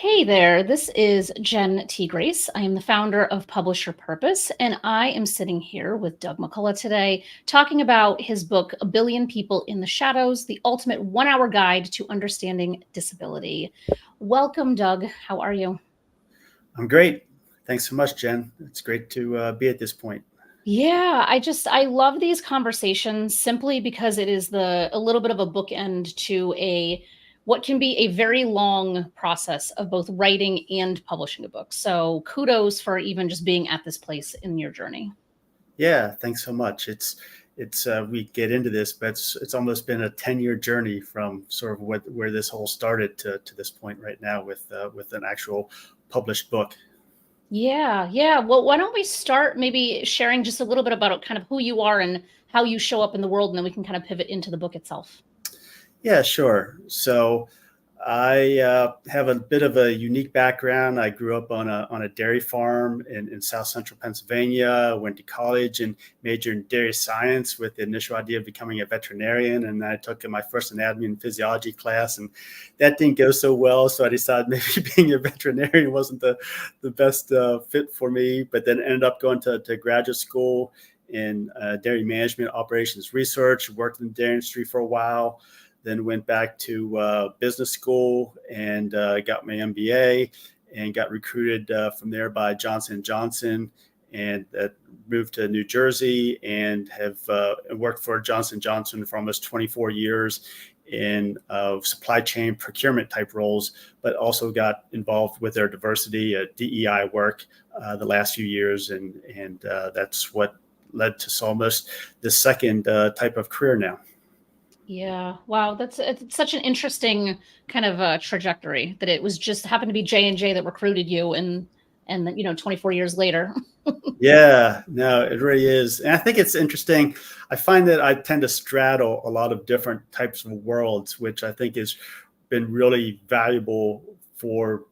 Hey there, this is Jen T. Grace. I am the founder of Publish Your Purpose, and I am sitting here with Doug McCullough today talking about his book, A Billion People in the Shadows, the ultimate 1 hour guide to understanding disability. Welcome, Doug. How are you? I'm great. Thanks so much, Jen. It's great to be at this point. Yeah, I love these conversations simply because it is a little bit of a bookend to a what can be a very long process of both writing and publishing a book. So kudos for even just being at this place in your journey. Yeah, thanks so much. It's we get into this, but it's almost been a 10-year journey from sort of where this whole started to this point right now with an actual published book. Yeah. Well, why don't we start maybe sharing just a little bit about kind of who you are and how you show up in the world, and then we can kind of pivot into the book itself. Yeah, sure. So I have a bit of a unique background. I grew up on a dairy farm in South Central Pennsylvania. Went to college and majored in dairy science with the initial idea of becoming a veterinarian. And I took my first anatomy and physiology class, and that didn't go so well. So I decided maybe being a veterinarian wasn't the best fit for me. But then ended up going to graduate school in dairy management operations research. Worked in the dairy industry for a while, then went back to business school and got my MBA and got recruited from there by Johnson & Johnson, and moved to New Jersey and have worked for Johnson & Johnson for almost 24 years in supply chain procurement type roles, but also got involved with their diversity, DEI work the last few years. And that's what led to almost the second type of career now. Yeah. Wow. It's such an interesting kind of trajectory that it was just happened to be J&J that recruited you and 24 years later. Yeah, no, it really is. And I think it's interesting. I find that I tend to straddle a lot of different types of worlds, which I think has been really valuable for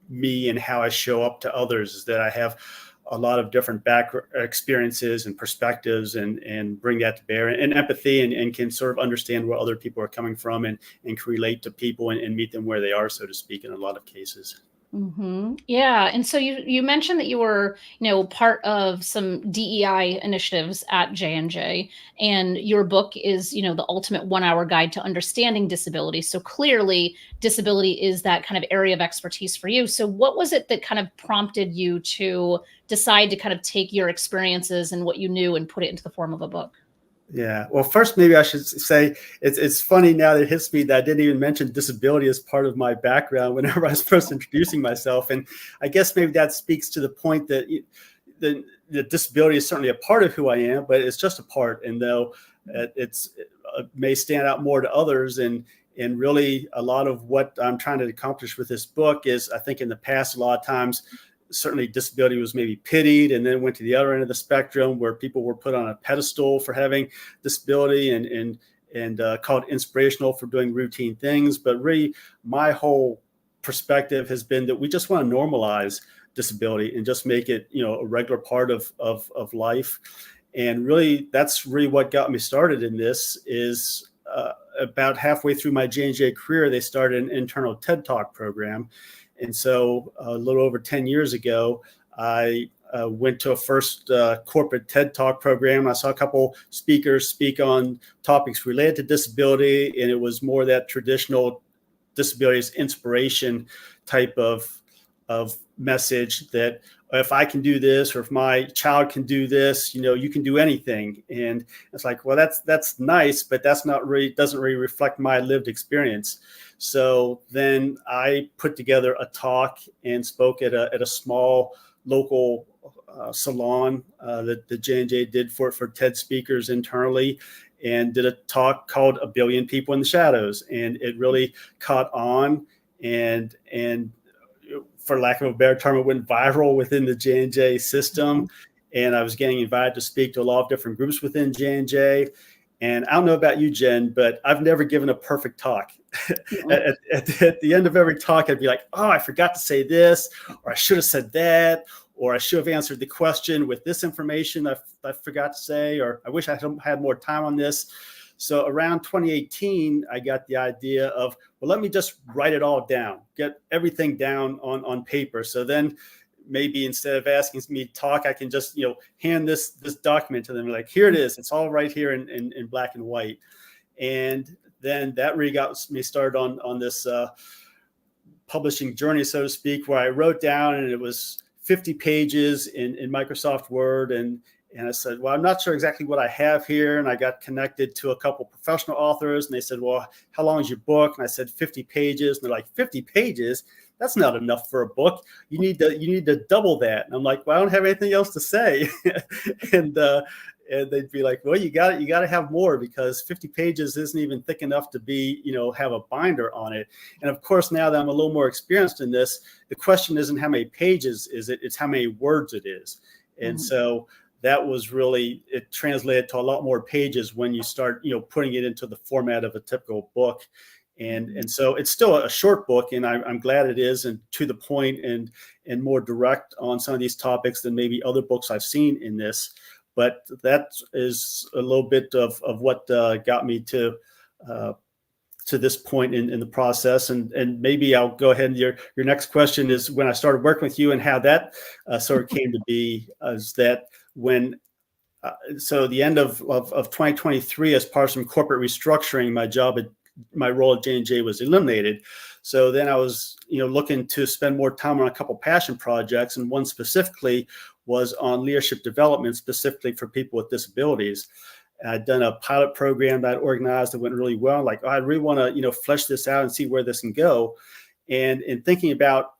me and how I show up to others, is that I have a lot of different back experiences and perspectives and bring that to bear, and empathy, and can sort of understand where other people are coming from, and can relate to people and meet them where they are, so to speak, in a lot of cases. Yeah, and so you mentioned that you were, part of some DEI initiatives at J&J, and your book is, the ultimate 1 hour guide to understanding disability. So clearly, disability is that kind of area of expertise for you. So what was it that kind of prompted you to decide to kind of take your experiences and what you knew and put it into the form of a book? Yeah. Well, first, maybe I should say it's funny now that it hits me that I didn't even mention disability as part of my background whenever I was first introducing myself. And I guess maybe that speaks to the point that the disability is certainly a part of who I am, but it's just a part. And though it may stand out more to others, and really a lot of what I'm trying to accomplish with this book is, I think in the past, a lot of times, certainly disability was maybe pitied, and then went to the other end of the spectrum where people were put on a pedestal for having disability and called inspirational for doing routine things. But really, my whole perspective has been that we just want to normalize disability and just make it, a regular part of life. And really, that's really what got me started in this. Is about halfway through my J&J career, they started an internal TED Talk program. And so a little over 10 years ago, I went to a first corporate TED Talk program. I saw a couple speakers speak on topics related to disability, and it was more that traditional disabilities inspiration type of message, that if I can do this, or if my child can do this, you can do anything. And it's like, well, that's nice, but that's not really, doesn't really reflect my lived experience. So then I put together a talk and spoke at a small local salon that the J&J did for TED speakers internally, and did a talk called A Billion People in the Shadows. And it really caught on, and for lack of a better term, it went viral within the J&J system. And I was getting invited to speak to a lot of different groups within J&J. And I don't know about you, Jen, but I've never given a perfect talk. At the end of every talk, I'd be like, oh, I forgot to say this, or I should have said that, or I should have answered the question with this information I forgot to say, or I wish I had more time on this. So around 2018, I got the idea of well, let me just write it all down, get everything down on paper. So then maybe instead of asking me to talk, I can just, hand this document to them, like, here it is. It's all right here in black and white. And then that really got me started on this publishing journey, so to speak, where I wrote down, and it was 50 pages in Microsoft Word. And I said, well, I'm not sure exactly what I have here. And I got connected to a couple professional authors, and they said, well, how long is your book? And I said, 50 pages. And they're like, 50 pages? That's not enough for a book. You need to double that. And I'm like, well, I don't have anything else to say. and they'd be like, well, you got to have more, because 50 pages isn't even thick enough to be, have a binder on it. And of course, now that I'm a little more experienced in this, the question isn't how many pages is it, it's how many words it is. And so that was really, it translated to a lot more pages when you start, putting it into the format of a typical book. And so it's still a short book, and I'm glad it is, and to the point, and more direct on some of these topics than maybe other books I've seen in this. But that is a little bit of what got me to this point in the process. And maybe I'll go ahead. And your next question is when I started working with you and how that sort of came to be. Is that when so the end of 2023, as part of some corporate restructuring, my role at J&J was eliminated. So then I was, looking to spend more time on a couple passion projects, and one specifically was on leadership development, specifically for people with disabilities. I'd done a pilot program that I organized that went really well. Like, I really want to, flesh this out and see where this can go. And in thinking about,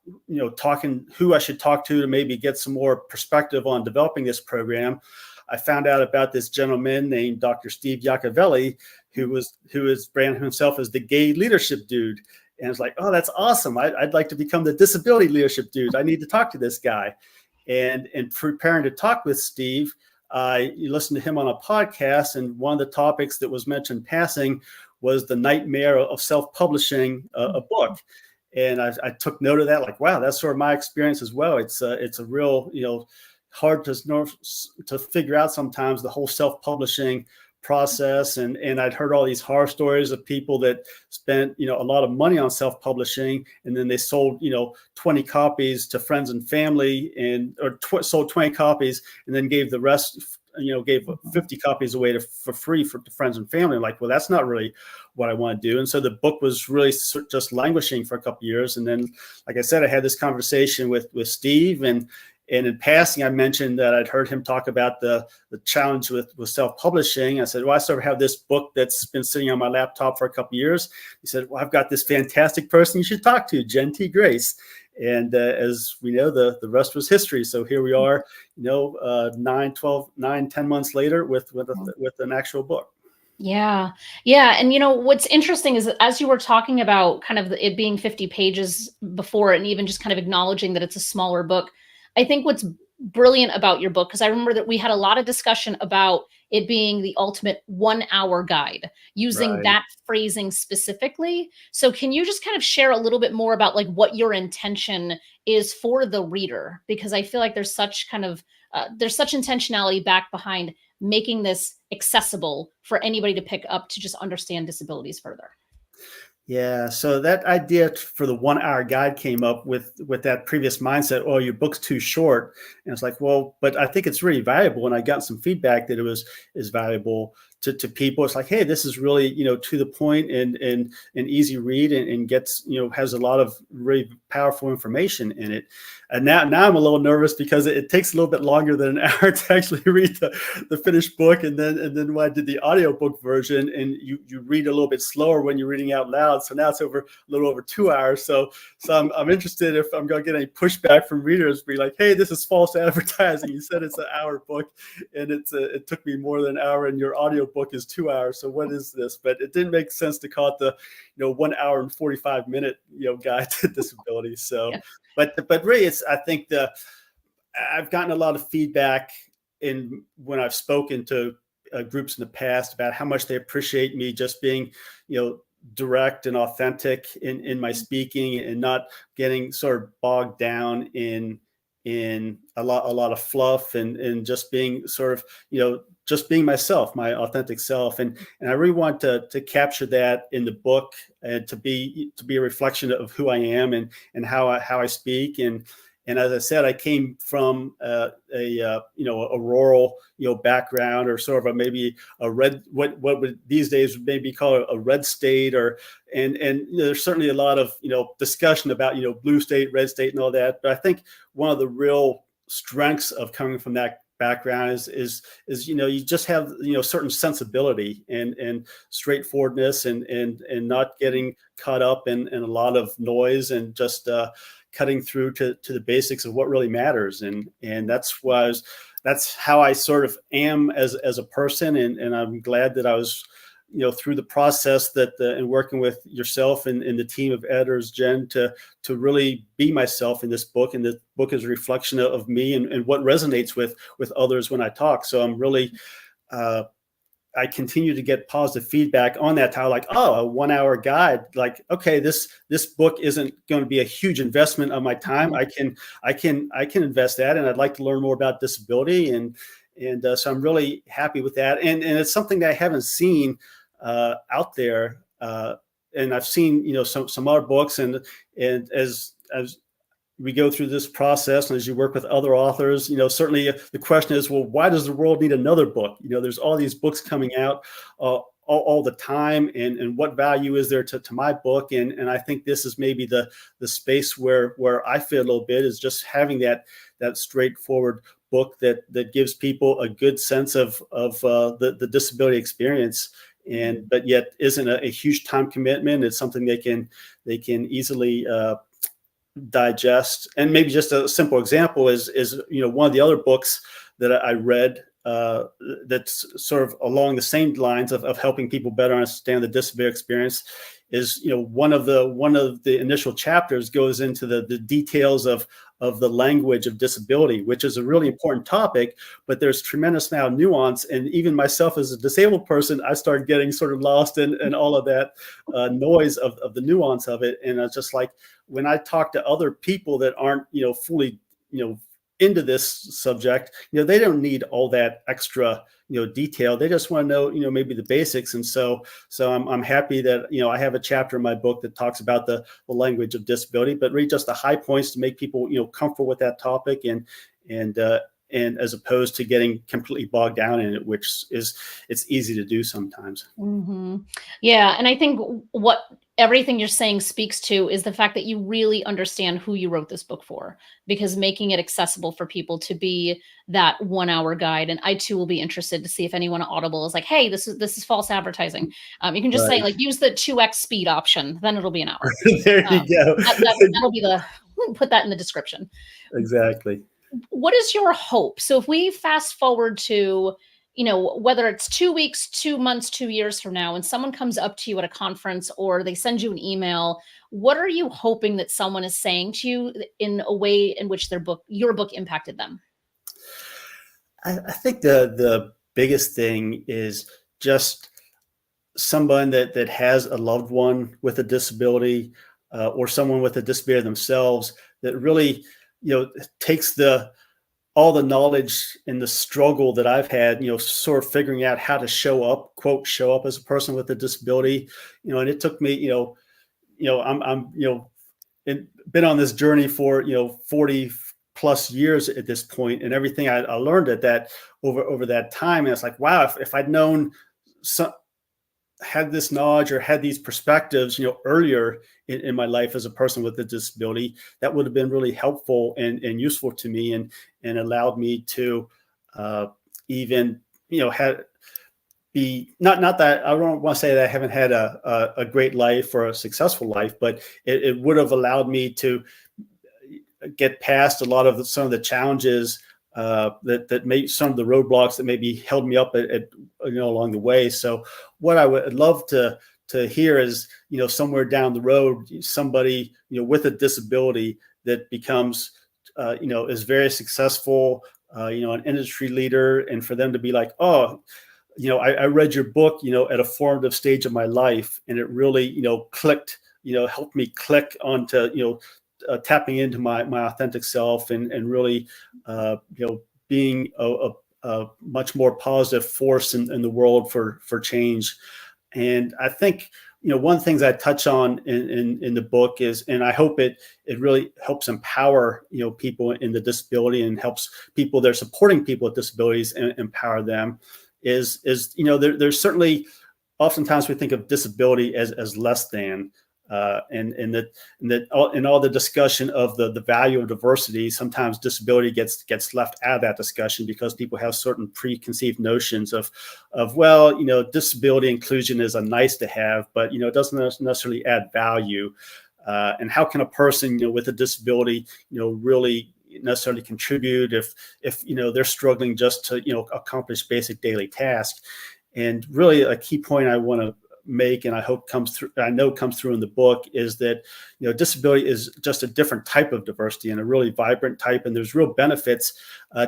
talking who I should talk to maybe get some more perspective on developing this program, I found out about this gentleman named Dr. Steve Yacovelli, who is branded himself as the gay leadership dude. And I was like, oh, that's awesome. I'd like to become the disability leadership dude. I need to talk to this guy. And preparing to talk with Steve, I listened to him on a podcast, and one of the topics that was mentioned passing was the nightmare of self-publishing a book. And I took note of that, like, wow, that's sort of my experience as well. It's a real, hard to figure out sometimes, the whole self-publishing process. And I'd heard all these horror stories of people that spent, a lot of money on self-publishing, and then they sold, 20 copies to friends and family, sold 20 copies and then gave the rest, gave 50 copies away for free to friends and family. I'm like, well, that's not really what I want to do. And so the book was really just languishing for a couple of years. And then, like I said, I had this conversation with Steve, and in passing, I mentioned that I'd heard him talk about the challenge with self-publishing. I said, well, I sort of have this book that's been sitting on my laptop for a couple of years. He said, well, I've got this fantastic person you should talk to, Jen T. Grace. And as we know, the rest was history. So here we are, 10 months later with an actual book. Yeah. Yeah. And what's interesting is that as you were talking about kind of it being 50 pages before, and even just kind of acknowledging that it's a smaller book, I think what's brilliant about your book, because I remember that we had a lot of discussion about it being the ultimate 1 hour guide, using that phrasing specifically. So can you just kind of share a little bit more about like what your intention is for the reader? Because I feel like there's such intentionality back behind making this accessible for anybody to pick up to just understand disabilities further. Yeah, so that idea for the 1 hour guide came up with that previous mindset. Oh, your book's too short, and it's like, well, but I think it's really valuable, and I got some feedback that it is valuable to people. It's like, hey, this is really to the point and an easy read, and gets has a lot of really powerful information in it. And now I'm a little nervous because it takes a little bit longer than an hour to actually read the finished book, and then when I did the audiobook version, and you read a little bit slower when you're reading out loud. So now it's a little over 2 hours. So I'm interested if I'm going to get any pushback from readers, be like, hey, this is false advertising. You said it's an hour book, and it took me more than an hour, and your audio book is 2 hours. So what is this? But it didn't make sense to call it the 1 hour and 45 minute guide to disability. So, yeah. But really, I think I've gotten a lot of feedback when I've spoken to groups in the past about how much they appreciate me just being direct and authentic in my speaking, and not getting sort of bogged down in a lot of fluff, and just being sort of just being myself, my authentic self. And I really want to capture that in the book, and to be a reflection of who I am, and how I speak. And as I said, I came from a rural background, or sort of maybe a red, what would these days maybe call a red state, or and there's certainly a lot of discussion about blue state, red state, and all that. But I think one of the real strengths of coming from that background is you just have certain sensibility and straightforwardness, and not getting caught up in a lot of noise, and just cutting through to the basics of what really matters. And that's how I sort of am as a person. And I'm glad that I was through the process and working with yourself and the team of editors, Jen, to really be myself in this book. And the book is a reflection of me and what resonates with others when I talk. So I'm really I continue to get positive feedback on that title, like, oh, a 1 hour guide. Like, okay, this book isn't going to be a huge investment of my time. I can invest that, and I'd like to learn more about disability, and so I'm really happy with that. And it's something that I haven't seen out there, and I've seen some other books, and as we go through this process, and as you work with other authors, certainly the question is, well, why does the world need another book? There's all these books coming out all the time, and what value is there to my book? And I think this is maybe the space where I fit a little bit, is just having that straightforward book that gives people a good sense of the disability experience, but yet isn't a huge time commitment. It's something they can easily digest. And maybe just a simple example is one of the other books that I read that's sort of along the same lines of helping people better understand the disability experience, is one of the initial chapters goes into the details of the language of disability, which is a really important topic, but there's tremendous amount of nuance. And even myself as a disabled person, I started getting sort of lost in all of that noise of the nuance of it. And it's just like, when I talk to other people that aren't fully into this subject, they don't need all that extra detail. They just want to know maybe the basics. And so I'm happy that I have a chapter in my book that talks about the language of disability, but really just the high points to make people comfortable with that topic, and as opposed to getting completely bogged down in it, which it's easy to do sometimes. Mm-hmm. Yeah. And I think what everything you're saying speaks to is the fact that you really understand who you wrote this book for, because making it accessible for people to be that 1 hour guide. And I too will be interested to see if anyone at Audible is like, hey, this is false advertising. You can just say, like, use the 2x speed option, then it'll be an hour. There you go. That'll be put that in the description. Exactly. What is your hope? So if we fast forward to, whether it's 2 weeks, 2 months, 2 years from now, and someone comes up to you at a conference or they send you an email, what are you hoping that someone is saying to you in a way in which your book impacted them? I think the biggest thing is just someone that has a loved one with a disability, or someone with a disability themselves, that really takes all the knowledge and the struggle that I've had, sort of figuring out how to show up, quote, show up as a person with a disability, and it took me, I'm been on this journey for 40 plus years at this point, and everything I learned at that over that time, and it's like, wow, if I'd known had this knowledge or had these perspectives, earlier in my life as a person with a disability, that would have been really helpful and useful to me, and allowed me to even, be not that I don't want to say that I haven't had a great life or a successful life, but it would have allowed me to get past a lot of some of the challenges that made some of the roadblocks that maybe held me up along the way. So what I would love to hear is, somewhere down the road, somebody, with a disability that becomes, is very successful, an industry leader, and for them to be like, oh, I read your book, at a formative stage of my life, and it really, clicked, helped me click onto, tapping into my authentic self, and really, being a much more positive force in the world for change. And I think, one of the things I touch on in the book is, and I hope it really helps empower, people in the disability, and helps people that are supporting people with disabilities and empower them, is there's certainly, oftentimes we think of disability as less than, and that all the discussion of the value of diversity, sometimes disability gets left out of that discussion because people have certain preconceived notions of well, disability inclusion is a nice to have, but it doesn't necessarily add value. And how can a person with a disability really necessarily contribute if they're struggling just to accomplish basic daily tasks? And really a key point I want to make, and I comes through in the book, is that disability is just a different type of diversity, and a really vibrant type, and there's real benefits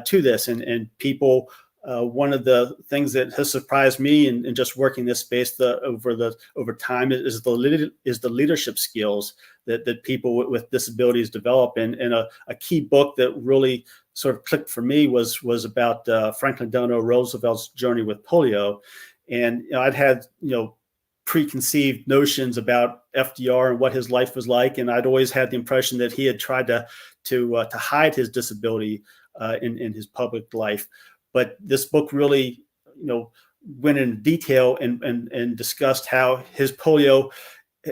to this. And people, one of the things that has surprised me in just working this space over time is the leadership skills that people with disabilities develop. And a key book that really sort of clicked for me was about Franklin Delano Roosevelt's journey with polio. And I'd had preconceived notions about FDR and what his life was like, and I'd always had the impression that he had tried to hide his disability in his public life. But this book really went in detail and discussed how his polio,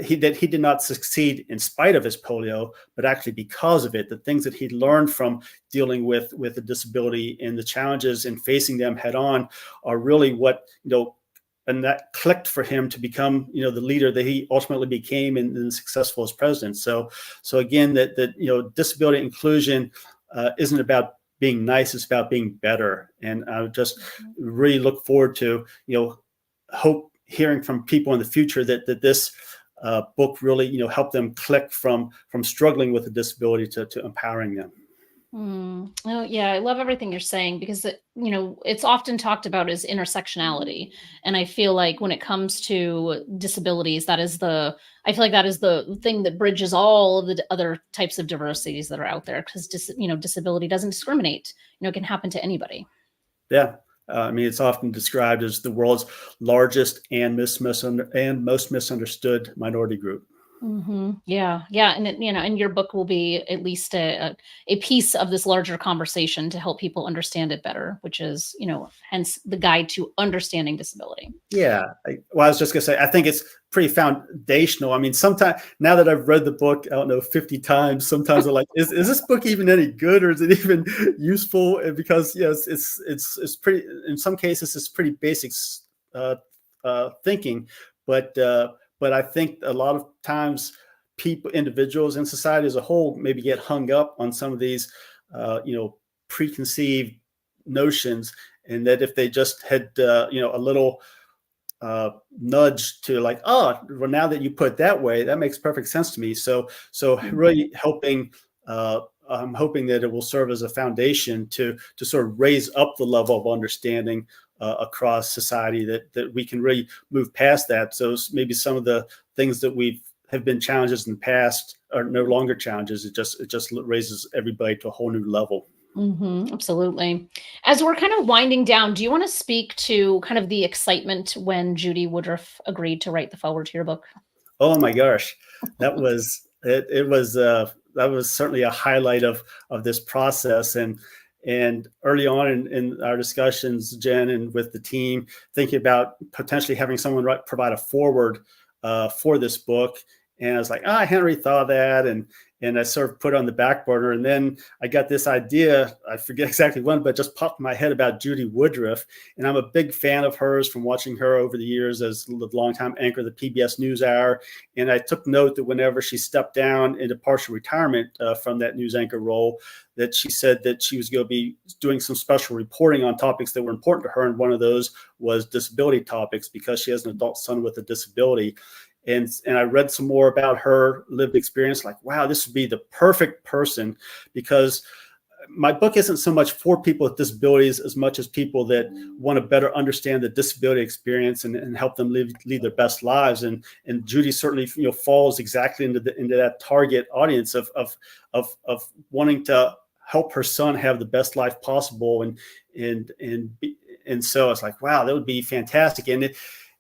he did not succeed in spite of his polio, but actually because of it. The things that he'd learned from dealing with a disability and the challenges and facing them head on are really what and that clicked for him to become, the leader that he ultimately became and successful as president. So again, that disability inclusion isn't about being nice; it's about being better. And I would just really look forward to, hope hearing from people in the future that this book really, help them click from struggling with a disability to empowering them. Oh, yeah, I love everything you're saying, because it's often talked about as intersectionality, and I feel like when it comes to disabilities, I feel like that is the thing that bridges all of the other types of diversities that are out there, because disability doesn't discriminate. It can happen to anybody. Yeah. I mean, it's often described as the world's largest and most misunderstood minority group. Yeah, yeah, and your book will be at least a piece of this larger conversation to help people understand it better, which is hence the guide to understanding disability. Yeah. I was just gonna say, I think it's pretty foundational. I mean, sometimes, now that I've read the book, I don't know, 50 times, sometimes I'm like, is this book even any good, or is it even useful? And because it's pretty, in some cases, it's pretty basic thinking, but I think a lot of times individuals in society as a whole, maybe get hung up on some of these, preconceived notions, and that if they just had, a little nudge to like, oh, well, now that you put it that way, that makes perfect sense to me. So really helping. I'm hoping that it will serve as a foundation to sort of raise up the level of understanding across society, that we can really move past that. So maybe some of the things that have been challenges in the past are no longer challenges. It just raises everybody to a whole new level. Absolutely. As we're kind of winding down, do you want to speak to kind of the excitement when Judy Woodruff agreed to write the foreword to your book? Oh my gosh, that was it. That was certainly a highlight of this process. And early on in our discussions, Jen, and with the team, thinking about potentially having someone provide a foreword for this book. And I was like, I hadn't really thought of that. And I sort of put it on the back burner. And then I got this idea, I forget exactly when, but just popped in my head about Judy Woodruff. And I'm a big fan of hers from watching her over the years as the longtime anchor of the PBS NewsHour. And I took note that whenever she stepped down into partial retirement from that news anchor role, that she said that she was going to be doing some special reporting on topics that were important to her. And one of those was disability topics, because she has an adult son with a disability. And I read some more about her lived experience, like, wow, this would be the perfect person, because my book isn't so much for people with disabilities as much as people that want to better understand the disability experience and help them lead their best lives. And Judy certainly falls exactly into that target audience of wanting to help her son have the best life possible. And so it's like, wow, that would be fantastic. And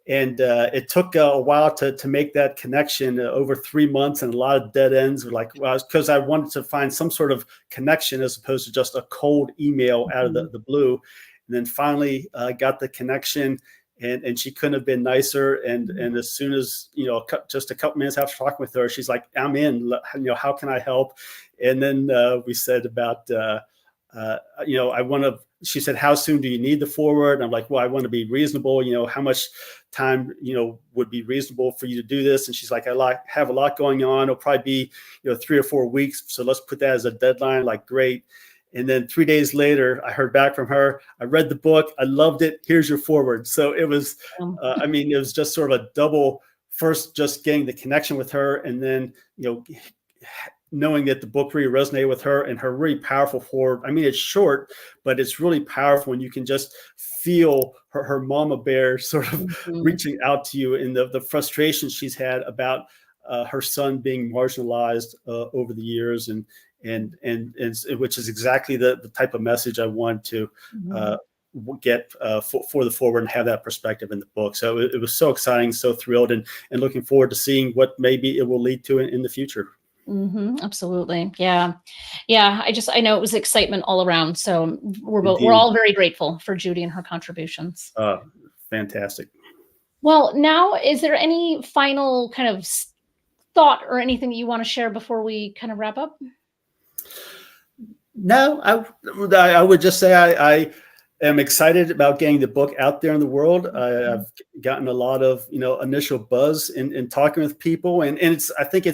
it took a while to make that connection, over 3 months, and a lot of dead ends. Were like, well, because I wanted to find some sort of connection as opposed to just a cold email out of the blue. And then finally got the connection, and she couldn't have been nicer. And as soon as, just a couple minutes after talking with her, she's like, I'm in, how can I help? And then we said about, she said, how soon do you need the forward? And I'm like, well, I want to be reasonable. How much time, would be reasonable for you to do this? And she's like, have a lot going on. It'll probably be, 3 or 4 weeks. So let's put that as a deadline. Like, great. And then 3 days later, I heard back from her. I read the book. I loved it. Here's your forward. So it was, it was just sort of a double, first just getting the connection with her, and then, knowing that the book really resonated with her, and her really powerful forward. I mean, it's short, but it's really powerful, and you can just feel her mama bear sort of reaching out to you in the frustration she's had about her son being marginalized over the years, and which is exactly the type of message I want to get for the forward, and have that perspective in the book. So it was so exciting, so thrilled, and looking forward to seeing what maybe it will lead to in the future. Absolutely. Yeah. I know it was excitement all around. So we're Indeed. all very grateful for Judy and her contributions. Fantastic. Well, now, is there any final kind of thought or anything that you want to share before we kind of wrap up? No, I would just say I am excited about getting the book out there in the world. I've gotten a lot of initial buzz in talking with people, and I think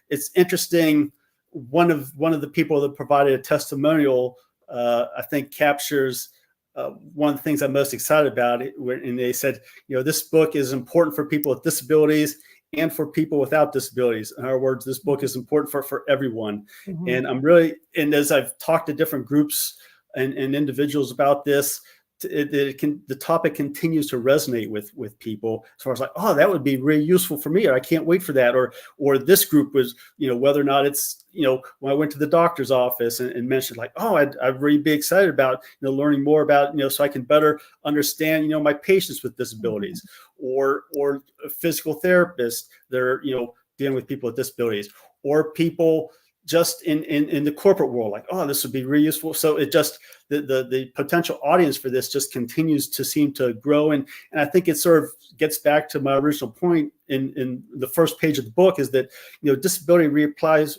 it's interesting. One of the people that provided a testimonial, I think, captures one of the things I'm most excited about. And they said, this book is important for people with disabilities and for people without disabilities. In other words, this book is important for everyone. And and as I've talked to different groups and individuals about this, the topic continues to resonate with people, as far as like, oh, that would be really useful for me, or I can't wait for that, or this group was, whether or not it's, when I went to the doctor's office and mentioned like, oh, I'd really be excited about, learning more about, so I can better understand, my patients with disabilities, or a physical therapist that are, dealing with people with disabilities, or people just in the corporate world, like, oh, this would be really useful. So it just, the potential audience for this just continues to seem to grow. And I think it sort of gets back to my original point in the first page of the book, is that, disability applies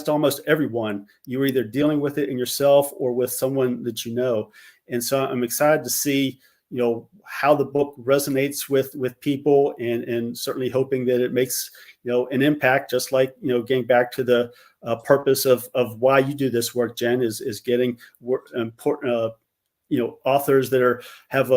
to almost everyone. You're either dealing with it in yourself or with someone that you know. And so I'm excited to see, how the book resonates with people, and certainly hoping that it makes, an impact, just like, getting back to the purpose of why you do this work, Jen, is getting important, authors that have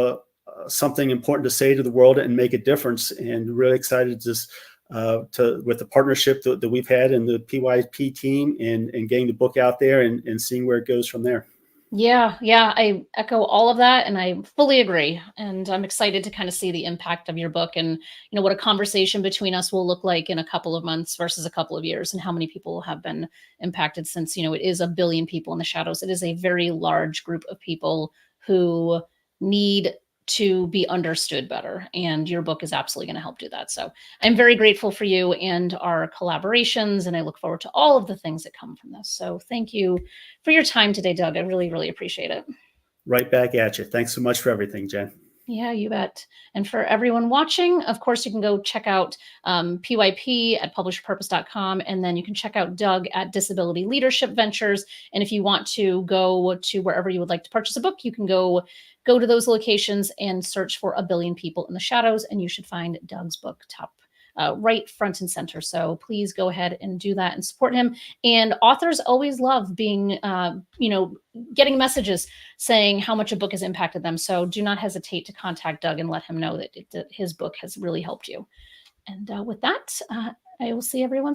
something important to say to the world and make a difference. And really excited with the partnership that we've had in the PYP team, and getting the book out there, and seeing where it goes from there. Yeah, I echo all of that, and I fully agree. And I'm excited to kind of see the impact of your book, and what a conversation between us will look like in a couple of months versus a couple of years, and how many people have been impacted, since it is 1 billion people in the shadows. It is a very large group of people who need to be understood better, and your book is absolutely going to help do that. So I'm very grateful for you and our collaborations, and I look forward to all of the things that come from this. So thank you for your time today, Doug. I really, really appreciate it. Right back at you. Thanks so much for everything, Jen. Yeah, you bet. And for everyone watching, of course, you can go check out PYP at publishpurpose.com, and then you can check out Doug at Disability Leadership Ventures. And if you want to go to wherever you would like to purchase a book, you can go to those locations and search for 1 Billion People in the Shadows, and you should find Doug's book right front and center. So please go ahead and do that and support him. And authors always love being, getting messages saying how much a book has impacted them. So do not hesitate to contact Doug and let him know that his book has really helped you. And with that, I will see everyone soon.